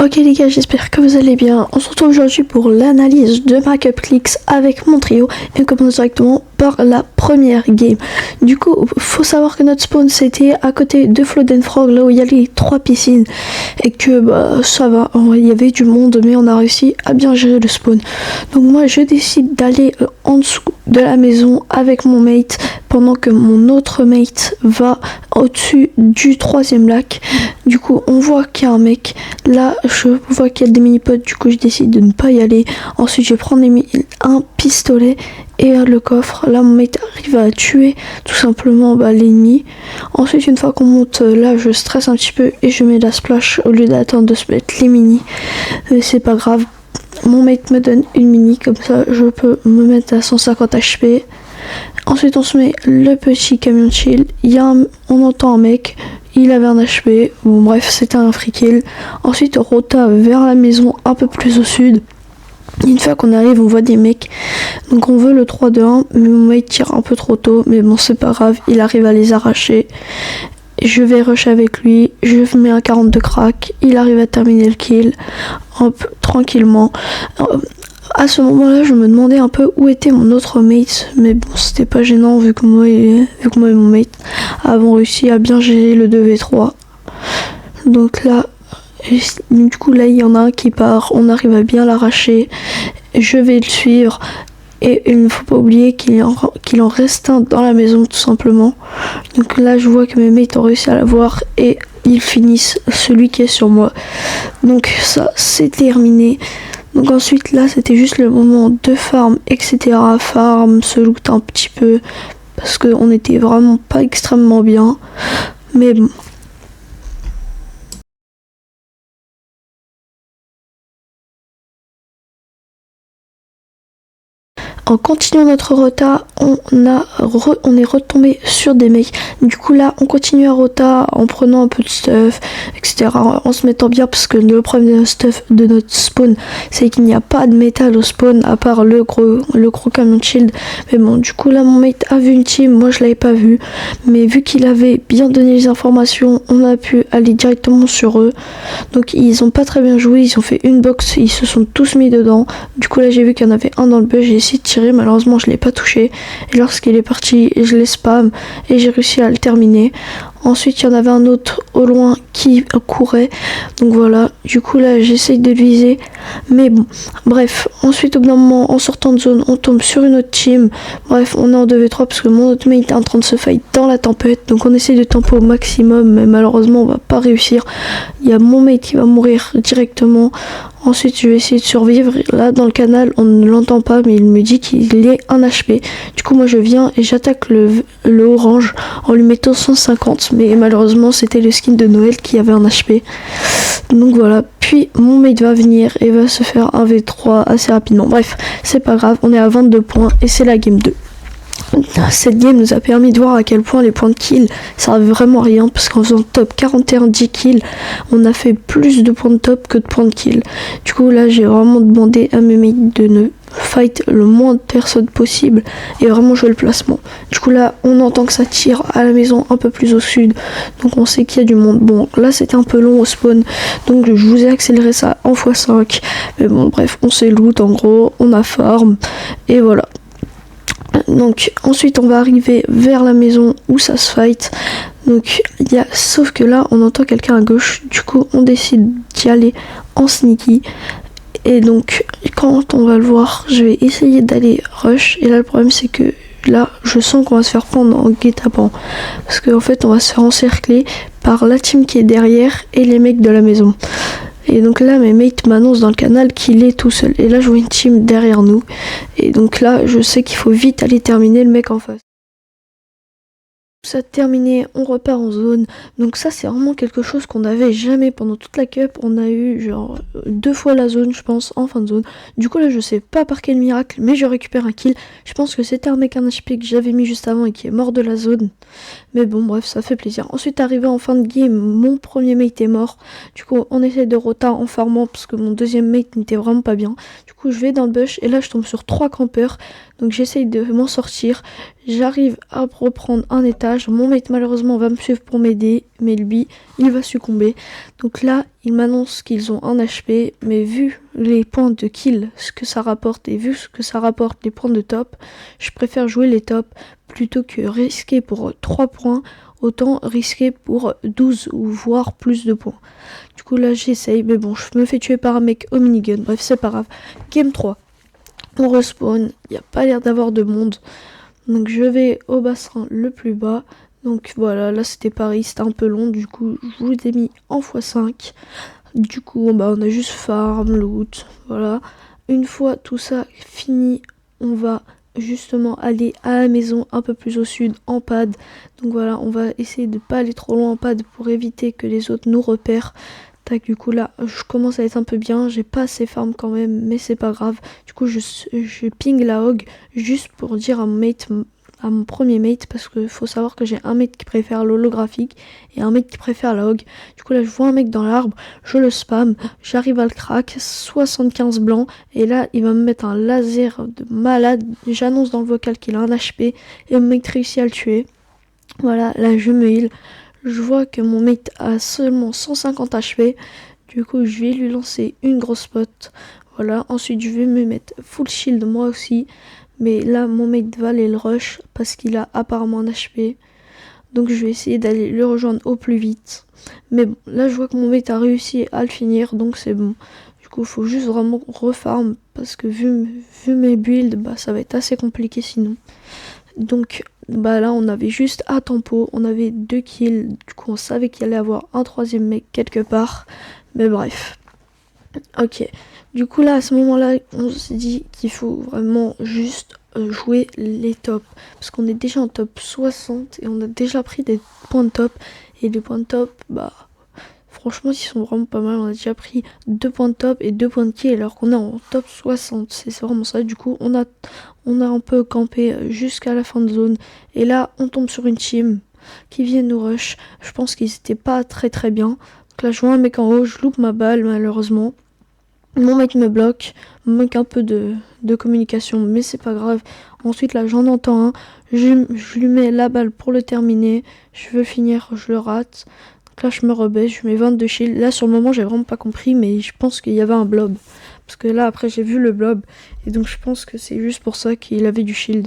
Ok les gars, j'espère que vous allez bien. On se retrouve aujourd'hui pour l'analyse de ma Cupcakes avec mon trio et on commence directement par la première game. Du coup, faut savoir que notre spawn c'était à côté de Flood Frog, là où il y a les 3 piscines et que ça va, il y avait du monde mais on a réussi à bien gérer le spawn. Donc moi je décide d'aller en dessous de la maison avec mon mate pendant que mon autre mate va au-dessus du 3e lac. Du coup on voit qu'il y a un mec là, je vois qu'il y a des mini-pods, du coup je décide de ne pas y aller. Ensuite je prends un pistolet et le coffre. Là mon mate arrive à tuer tout simplement l'ennemi. Ensuite une fois qu'on monte là, je stresse un petit peu et je mets la splash au lieu d'attendre de se mettre les mini. C'est pas grave, mon mate me donne une mini, comme ça je peux me mettre à 150 HP. Ensuite on se met le petit camion de shield, on entend un mec, il avait un HP, bon bref c'était un free kill. Ensuite rota vers la maison un peu plus au sud. Une fois qu'on arrive on voit des mecs, donc on veut le 3-2-1 mais mon mec tire un peu trop tôt, mais bon c'est pas grave, il arrive à les arracher. Je vais rush avec lui, je mets un 42 crack, il arrive à terminer le kill, hop, tranquillement. À ce moment-là, je me demandais un peu où était mon autre mate, mais bon, c'était pas gênant vu que moi et mon mate avons réussi à bien gérer le 2v3. Donc là, du coup là, il y en a un qui part, on arrive à bien l'arracher, je vais le suivre. Et il ne faut pas oublier qu'il en reste un dans la maison tout simplement. Donc là je vois que mes mates ont réussi à l'avoir et ils finissent celui qui est sur moi. Donc ça c'est terminé. Donc ensuite là c'était juste le moment de farm etc. Farm, se loot un petit peu parce qu'on était vraiment pas extrêmement bien. Mais bon. En continuant notre rota, on est retombé sur des mecs. Du coup là, on continue à rota en prenant un peu de stuff, etc. En se mettant bien parce que le problème de stuff de notre spawn, c'est qu'il n'y a pas de métal au spawn à part le gros camion de shield. Mais bon, du coup là, mon mate a vu une team, moi je l'avais pas vu. Mais vu qu'il avait bien donné les informations, on a pu aller directement sur eux. Donc ils ont pas très bien joué, ils ont fait une box, ils se sont tous mis dedans. Du coup là, j'ai vu qu'il y en avait un dans le bush, j'ai essayé de tirer, malheureusement je l'ai pas touché et lorsqu'il est parti je l'ai spam et j'ai réussi à le terminer. Ensuite il y en avait un autre au loin qui courait, donc voilà, du coup là j'essaye de le viser, mais bon bref. Ensuite au bout d'un moment en sortant de zone on tombe sur une autre team, bref on est en 2v3 parce que mon autre mate est en train de se fight dans la tempête, donc on essaie de tempo au maximum mais malheureusement on va pas réussir. Il y a mon mate qui va mourir directement. Ensuite je vais essayer de survivre. Là dans le canal on ne l'entend pas mais il me dit qu'il est un HP. Du coup moi je viens et j'attaque le orange en lui mettant 150. Mais malheureusement c'était le skin de Noël qui avait un HP. Donc voilà. Puis mon mate va venir et va se faire un V3 assez rapidement. Bref, c'est pas grave, on est à 22 points et c'est la game 2. Cette game nous a permis de voir à quel point les points de kill servent vraiment à rien, parce qu'en faisant top 41 10 kills on a fait plus de points de top que de points de kill. Du coup là j'ai vraiment demandé à mes mates de ne fight le moins de personnes possible et vraiment jouer le placement. Du coup là on entend que ça tire à la maison un peu plus au sud, donc on sait qu'il y a du monde. Bon là c'était un peu long au spawn, donc je vous ai accéléré ça en x5, mais bon bref on s'est loot en gros, on a farm et voilà. Donc ensuite on va arriver vers la maison où ça se fight. Donc sauf que là on entend quelqu'un à gauche, du coup on décide d'y aller en sneaky. Et donc quand on va le voir, je vais essayer d'aller rush. Et là le problème c'est que là je sens qu'on va se faire prendre en guet-apens, parce qu'en fait on va se faire encercler par la team qui est derrière et les mecs de la maison. Et donc là mes mates m'annoncent dans le canal qu'il est tout seul. Et là je vois une team derrière nous. Et donc là je sais qu'il faut vite aller terminer le mec en face. Ça terminé, on repart en zone. Donc ça c'est vraiment quelque chose qu'on n'avait jamais pendant toute la cup. On a eu genre 2 fois la zone je pense en fin de zone. Du coup là je sais pas par quel miracle mais je récupère un kill. Je pense que c'était un mec un HP que j'avais mis juste avant et qui est mort de la zone. Mais bon bref ça fait plaisir. Ensuite arrivé en fin de game, mon premier mate est mort. Du coup on essaie de rota en farmant parce que mon deuxième mate n'était vraiment pas bien. Du coup je vais dans le bush et là je tombe sur 3 campeurs. Donc j'essaye de m'en sortir. J'arrive à reprendre un étage. Mon mate malheureusement va me suivre pour m'aider, mais lui, il va succomber. Donc là, il m'annonce qu'ils ont un HP, mais vu les points de kill, ce que ça rapporte, et vu ce que ça rapporte les points de top, je préfère jouer les tops plutôt que risquer pour 3 points, autant risquer pour 12 ou voire plus de points. Du coup là j'essaye, mais bon, je me fais tuer par un mec au minigun, bref c'est pas grave. Game 3. On respawn, il n'y a pas l'air d'avoir de monde. Donc je vais au bassin le plus bas. Donc voilà, là c'était pareil, c'était un peu long, du coup je vous ai mis en x5. Du coup on a juste farm, loot, voilà. Une fois tout ça fini, on va justement aller à la maison un peu plus au sud en pad. Donc voilà, on va essayer de pas aller trop loin en pad pour éviter que les autres nous repèrent. Tac, du coup là je commence à être un peu bien, j'ai pas assez farm quand même, mais c'est pas grave. Du coup je ping la hog juste pour dire à mon mate, à mon premier mate, parce que faut savoir que j'ai un mate qui préfère l'holographique et un mate qui préfère la hog. Du coup là je vois un mec dans l'arbre, je le spam, j'arrive à le crack, 75 blancs, et là il va me mettre un laser de malade. J'annonce dans le vocal qu'il a un HP et le mec réussit à le tuer. Voilà, là je me heal. Je vois que mon mate a seulement 150 HP. Du coup, je vais lui lancer une grosse pote. Voilà, ensuite je vais me mettre full shield moi aussi. Mais là, mon mate va aller le rush parce qu'il a apparemment un HP. Donc je vais essayer d'aller le rejoindre au plus vite. Mais bon, là je vois que mon mate a réussi à le finir, donc c'est bon. Du coup, il faut juste vraiment refarm parce que vu mes builds, ça va être assez compliqué sinon. Donc là on avait juste à tempo, on avait 2 kills, du coup on savait qu'il allait avoir un troisième mec quelque part, mais bref. Ok, du coup là à ce moment là on s'est dit qu'il faut vraiment juste jouer les tops, parce qu'on est déjà en top 60 et on a déjà pris des points de top, et les points de top franchement ils sont vraiment pas mal. On a déjà pris 2 points de top et 2 points de kill alors qu'on est en top 60, c'est vraiment ça. Du coup on a un peu campé jusqu'à la fin de zone, et là on tombe sur une team qui vient nous rush. Je pense qu'ils étaient pas très bien. Donc là je vois un mec en haut, je loupe ma balle malheureusement. Mon mec me bloque, manque un peu de communication, mais c'est pas grave. Ensuite là j'en entends un, je lui mets la balle pour le terminer, je veux finir, je le rate. Donc là je me rebaisse, je mets 22 shields. Là sur le moment j'ai vraiment pas compris, mais je pense qu'il y avait un blob. Parce que là après j'ai vu le blob, et donc je pense que c'est juste pour ça qu'il avait du shield.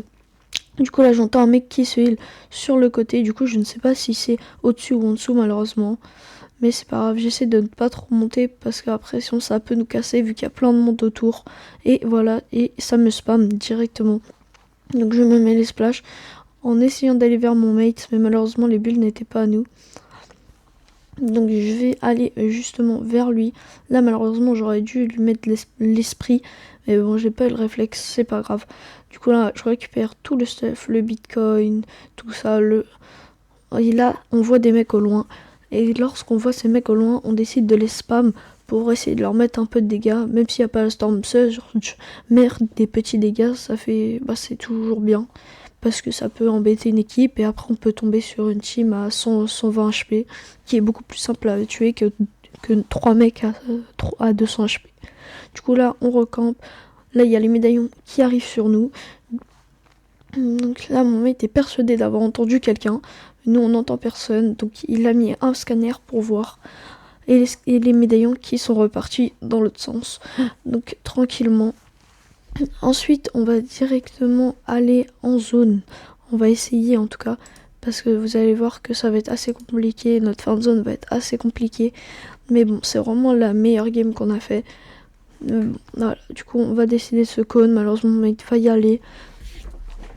Du coup là j'entends un mec qui se heal sur le côté, du coup je ne sais pas si c'est au-dessus ou en dessous malheureusement. Mais c'est pas grave, j'essaie de ne pas trop monter parce qu'après sinon ça peut nous casser vu qu'il y a plein de monde autour. Et voilà, et ça me spam directement. Donc je me mets les splash en essayant d'aller vers mon mate, mais malheureusement les bulles n'étaient pas à nous. Donc je vais aller justement vers lui. Là malheureusement j'aurais dû lui mettre l'esprit, mais bon j'ai pas eu le réflexe, c'est pas grave. Du coup là je récupère tout le stuff, le bitcoin, tout ça. Et là on voit des mecs au loin, et lorsqu'on voit ces mecs au loin on décide de les spam pour essayer de leur mettre un peu de dégâts, même s'il n'y a pas le storm surge, mais des petits dégâts ça fait, c'est toujours bien. Parce que ça peut embêter une équipe, et après on peut tomber sur une team à 120 HP qui est beaucoup plus simple à tuer que 3 mecs à 200 HP. Du coup là on recampe, là il y a les médaillons qui arrivent sur nous. Donc là mon mec était persuadé d'avoir entendu quelqu'un, nous on n'entend personne, donc il a mis un scanner pour voir. Et les médaillons qui sont repartis dans l'autre sens, donc tranquillement. Ensuite, on va directement aller en zone. On va essayer en tout cas, parce que vous allez voir que ça va être assez compliqué. Notre fin de zone va être assez compliquée. Mais bon, c'est vraiment la meilleure game qu'on a fait. Voilà, du coup, on va décider ce cône. Malheureusement, il va y aller.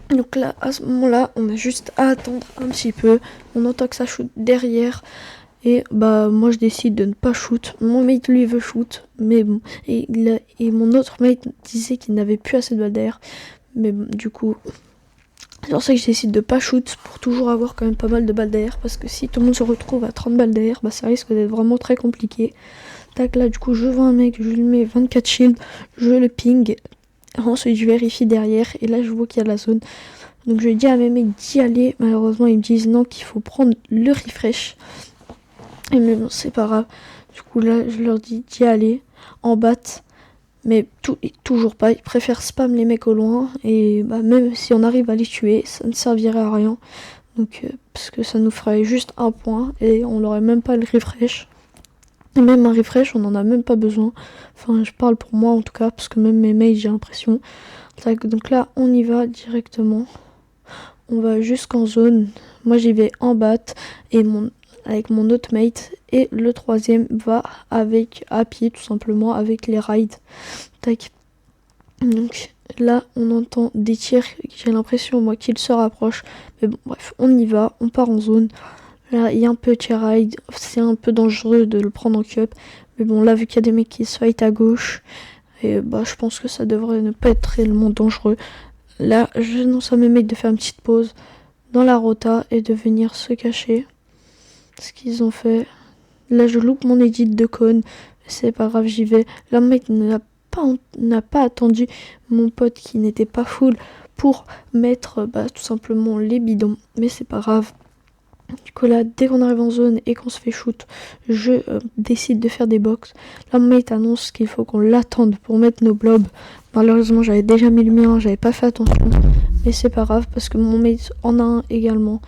Donc là, à ce moment-là, on a juste à attendre un petit peu. On entend que ça shoot derrière. Et moi je décide de ne pas shoot. Mon mate lui veut shoot, mais bon. Et mon autre mate disait qu'il n'avait plus assez de balles d'air. Mais bon, du coup, c'est pour ça que je décide de pas shoot pour toujours avoir quand même pas mal de balles d'air. Parce que si tout le monde se retrouve à 30 balles d'air, ça risque d'être vraiment très compliqué. Tac, là du coup je vois un mec, je lui mets 24 shields, je le ping. Ensuite je vérifie derrière, et là je vois qu'il y a la zone. Donc je dis à mes mecs d'y aller. Malheureusement ils me disent non, qu'il faut prendre le refresh. Mais bon, c'est pas grave. Du coup, là, je leur dis d'y aller en bat. Mais toujours pas, ils préfèrent spam les mecs au loin, et bah, même si on arrive à les tuer, ça ne servirait à rien. Donc, parce que ça nous ferait juste un point, et on n'aurait même pas le refresh. Et même un refresh, on n'en a même pas besoin. Enfin, je parle pour moi en tout cas, parce que même mes mails, j'ai l'impression. Donc là, on y va directement. On va jusqu'en zone. Moi, j'y vais en bat, et avec mon autre mate, et le troisième va à pied, tout simplement, avec les raids. Tac. Donc là, on entend des tirs, j'ai l'impression, moi, qu'ils se rapprochent. Mais bon, bref, on y va, on part en zone. Là, il y a un petit ride, c'est un peu dangereux de le prendre en cup. Mais bon, là, vu qu'il y a des mecs qui se fight à gauche, et bah, je pense que ça devrait ne pas être réellement dangereux. Là, j'annonce à mes mecs de faire une petite pause dans la rota et de venir se cacher. Ce qu'ils ont fait. Là, je loupe mon edit de cône. C'est pas grave, j'y vais. Là, mec n'a pas attendu mon pote qui n'était pas full pour mettre tout simplement les bidons. Mais c'est pas grave. Du coup là, dès qu'on arrive en zone et qu'on se fait shoot, je décide de faire des box. Là, mon mate annonce qu'il faut qu'on l'attende pour mettre nos blobs. Malheureusement, j'avais déjà mis le mien, j'avais pas fait attention. Mais c'est pas grave parce que mon mate en a un également.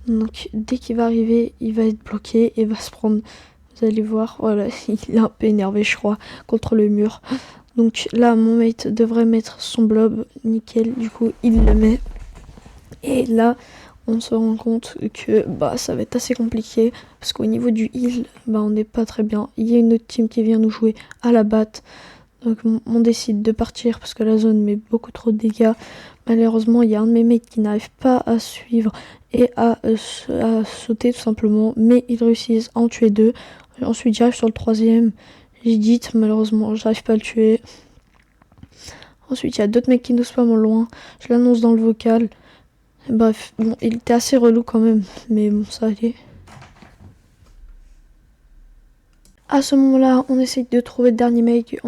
Donc dès qu'il va arriver, il va être bloqué et va se prendre. Vous allez voir, voilà, il est un peu énervé, je crois, contre le mur. Donc là, mon mate devrait mettre son blob, nickel. Du coup, il le met. Et là, on se rend compte que ça va être assez compliqué parce qu'au niveau du heal, on n'est pas très bien. Il y a une autre team qui vient nous jouer à la batte. Donc on décide de partir parce que la zone met beaucoup trop de dégâts. Malheureusement, il y a un de mes mates qui n'arrive pas à suivre et à sauter tout simplement. Mais ils réussissent à en tuer deux. Ensuite, j'arrive sur le troisième. J'ai dit, malheureusement, j'arrive pas à le tuer. Ensuite, il y a d'autres mecs qui nous spamment loin. Je l'annonce dans le vocal. Bref, bon, il était assez relou quand même, mais bon, ça allait. À ce moment-là, on essaye de trouver le dernier mec.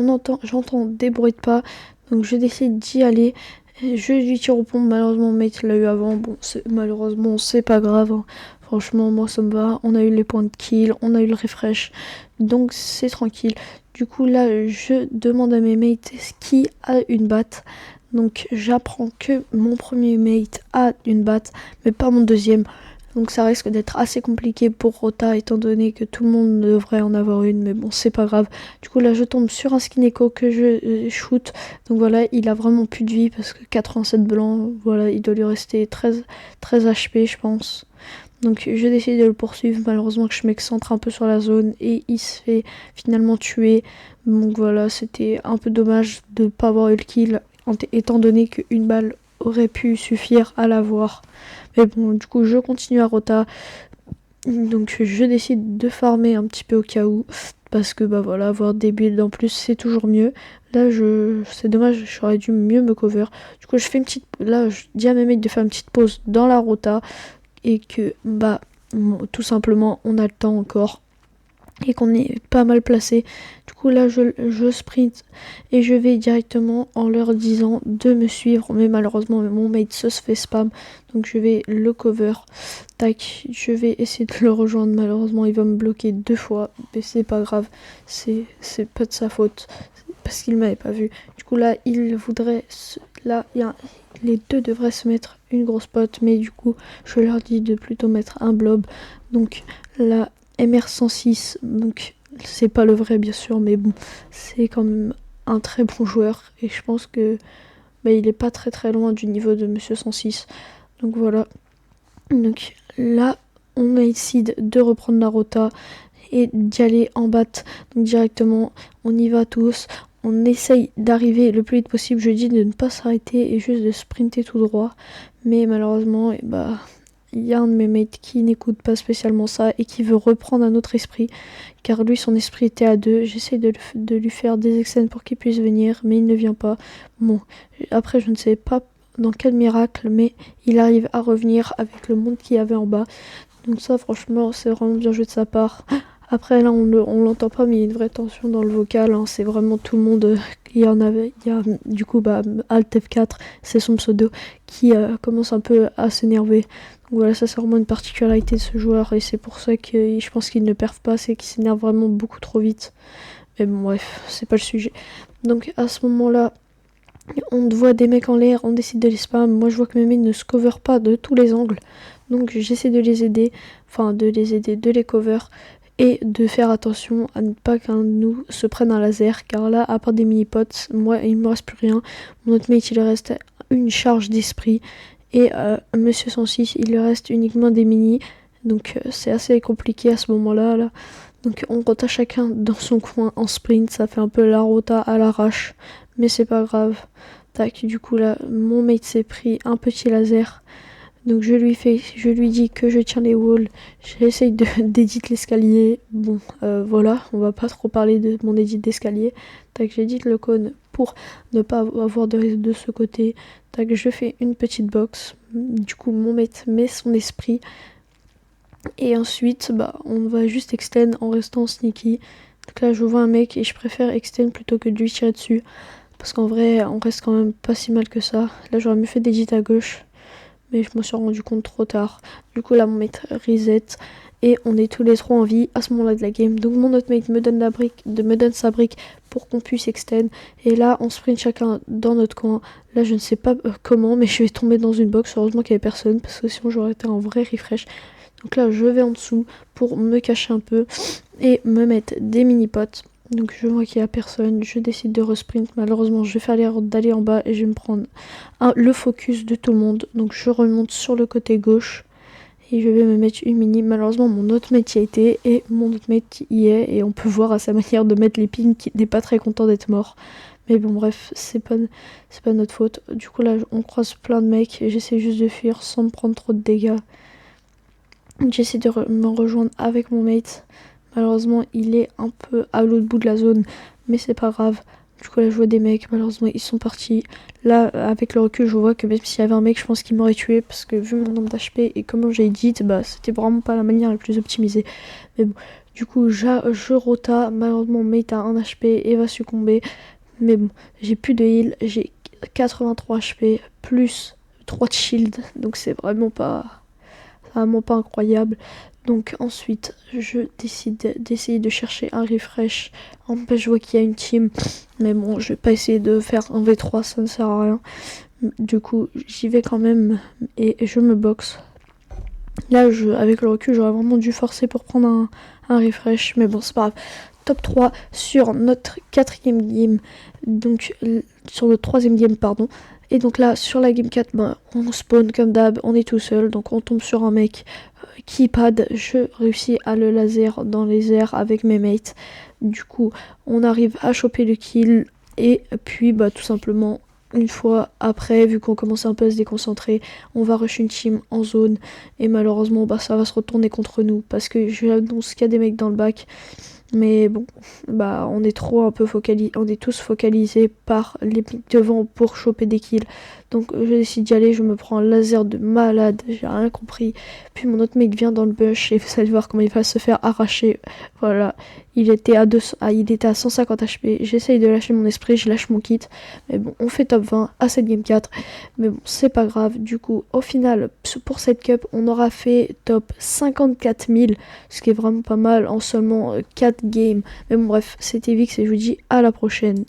J'entends des bruits de pas, donc je décide d'y aller. Je lui tire au pompe. Malheureusement, mon mate l'a eu avant. Bon, malheureusement, c'est pas grave. Hein. Franchement, moi, ça me va. On a eu les points de kill, on a eu le refresh, donc c'est tranquille. Du coup, là, je demande à mes mates qui a une batte. Donc j'apprends que mon premier mate a une batte, mais pas mon deuxième. Donc ça risque d'être assez compliqué pour Rota, étant donné que tout le monde devrait en avoir une, mais bon, c'est pas grave. Du coup là, je tombe sur un skin echo que je shoot. Donc voilà, il a vraiment plus de vie parce que 87 blanc, voilà, il doit lui rester 13 HP, je pense. Donc je décide de le poursuivre, malheureusement que je m'excentre un peu sur la zone et il se fait finalement tuer. Donc voilà, c'était un peu dommage de ne pas avoir eu le kill, étant donné qu'une balle aurait pu suffire à l'avoir. Mais bon, du coup, je continue à rota. Donc, je décide de farmer un petit peu au cas où. Parce que, voilà, avoir des builds en plus, c'est toujours mieux. Là, c'est dommage, j'aurais dû mieux me cover. Du coup, je fais une petite... Là, je dis à mes mecs de faire une petite pause dans la rota. Et que, tout simplement, on a le temps encore. Et qu'on est pas mal placé. Du coup là je sprint et je vais directement en leur disant de me suivre, mais malheureusement mon mate se fait spam, donc je vais le cover. Tac, je vais essayer de le rejoindre, malheureusement il va me bloquer 2 fois, mais c'est pas grave, c'est pas de sa faute parce qu'il m'avait pas vu. Du coup là il voudrait les deux devraient se mettre une grosse pote, mais du coup je leur dis de plutôt mettre un blob. Donc là MR106, donc c'est pas le vrai bien sûr, mais bon, c'est quand même un très bon joueur et je pense que il est pas très loin du niveau de Monsieur 106. Donc voilà. Donc là, on décide de reprendre la rota et d'y aller en batte. Donc directement, on y va tous. On essaye d'arriver le plus vite possible. Je dis de ne pas s'arrêter et juste de sprinter tout droit. Mais malheureusement, il y a un de mes mates qui n'écoute pas spécialement ça et qui veut reprendre un autre esprit, car lui son esprit était à 2. J'essaie de lui faire des extends pour qu'il puisse venir, mais il ne vient pas. Bon, après je ne sais pas dans quel miracle, mais il arrive à revenir avec le monde qu'il y avait en bas. Donc ça franchement c'est vraiment bien joué de sa part. Après là on l'entend pas, mais il y a une vraie tension dans le vocal, hein. C'est vraiment tout le monde. Il y a du coup Alt F4, c'est son pseudo, qui commence un peu à s'énerver. Voilà, ça c'est vraiment une particularité de ce joueur et c'est pour ça que je pense qu'il ne perd pas, c'est qu'il s'énerve vraiment beaucoup trop vite. Mais bon bref, c'est pas le sujet. Donc à ce moment-là, on voit des mecs en l'air, on décide de les spam. Moi je vois que mes mates ne se cover pas de tous les angles. Donc j'essaie de les aider, de les cover. Et de faire attention à ne pas qu'un de nous se prenne un laser. Car là, à part des mini-potes, moi il me reste plus rien. Mon autre mate il reste une charge d'esprit. Et Monsieur 106 il lui reste uniquement des mini. Donc c'est assez compliqué à ce moment-là. Là. Donc on rota chacun dans son coin en sprint. Ça fait un peu la rota à l'arrache. Mais c'est pas grave. Tac, du coup là, mon mate s'est pris un petit laser. Donc je lui dis que je tiens les walls. J'essaye d'éditer l'escalier. Bon, voilà, on va pas trop parler de mon édit d'escalier. Tac, j'édite le cône pour ne pas avoir de risque de ce côté. Tac, je fais une petite box. Du coup, mon mate met son esprit. Et ensuite, on va juste extend en restant sneaky. Donc là, je vois un mec et je préfère extend plutôt que de lui tirer dessus. Parce qu'en vrai, on reste quand même pas si mal que ça. Là, j'aurais mieux fait d'éditer à gauche. Mais je me suis rendu compte trop tard. Du coup là mon mate reset et on est tous les trois en vie à ce moment-là de la game. Donc mon autre mate me donne sa brique pour qu'on puisse extend. Et là on sprint chacun dans notre coin. Là je ne sais pas comment, mais je vais tomber dans une box. Heureusement qu'il n'y avait personne parce que sinon j'aurais été en vrai refresh. Donc là je vais en dessous pour me cacher un peu et me mettre des mini-potes. Donc je vois qu'il n'y a personne, je décide de resprint. Malheureusement, je vais faire l'erreur d'aller en bas et je vais me prendre le focus de tout le monde. Donc je remonte sur le côté gauche et je vais me mettre une mini. Malheureusement, mon autre mate y a été et mon autre mate y est. Et on peut voir à sa manière de mettre les pings qu'il n'est pas très content d'être mort. Mais bon, bref, c'est pas notre faute. Du coup, là, on croise plein de mecs et j'essaie juste de fuir sans me prendre trop de dégâts. J'essaie de me rejoindre avec mon mate. Malheureusement, il est un peu à l'autre bout de la zone, mais c'est pas grave. Du coup, là, je vois des mecs, malheureusement, ils sont partis. Là, avec le recul, je vois que même s'il y avait un mec, je pense qu'il m'aurait tué, parce que vu mon nombre d'HP et comment j'ai dit, c'était vraiment pas la manière la plus optimisée. Mais bon, du coup, je rota. Malheureusement, mon mate a 1 HP et va succomber. Mais bon, j'ai plus de heal, j'ai 83 HP, plus 3 de shield, donc c'est vraiment pas incroyable. Donc ensuite, je décide d'essayer de chercher un refresh. En fait, je vois qu'il y a une team. Mais bon, je vais pas essayer de faire un V3, ça ne sert à rien. Du coup, j'y vais quand même et je me boxe. Là, avec le recul, j'aurais vraiment dû forcer pour prendre un refresh. Mais bon, c'est pas grave. Top 3 sur notre 4ème game. Donc, sur le 3ème game, pardon. Et donc là, sur la game 4, on spawn comme d'hab, on est tout seul. Donc on tombe sur un mec qui pad. Je réussis à le laser dans les airs avec mes mates. Du coup, on arrive à choper le kill. Et puis, tout simplement, une fois après, vu qu'on commence un peu à se déconcentrer, on va rush une team en zone. Et malheureusement, ça va se retourner contre nous. Parce que je annonce qu'il y a des mecs dans le bac. Mais bon, on est trop un peu on est tous focalisés par les mecs devant pour choper des kills. Donc je décide d'y aller, je me prends un laser de malade, j'ai rien compris. Puis mon autre mec vient dans le bush et vous allez voir comment il va se faire arracher. Voilà, il était à 150 HP. J'essaye de lâcher mon esprit, je lâche mon kit. Mais bon, on fait top 20 à cette game 4. Mais bon, c'est pas grave. Du coup, au final, pour cette cup, on aura fait top 54 000. Ce qui est vraiment pas mal en seulement 4 games. Mais bon, bref, c'était Vix et je vous dis à la prochaine.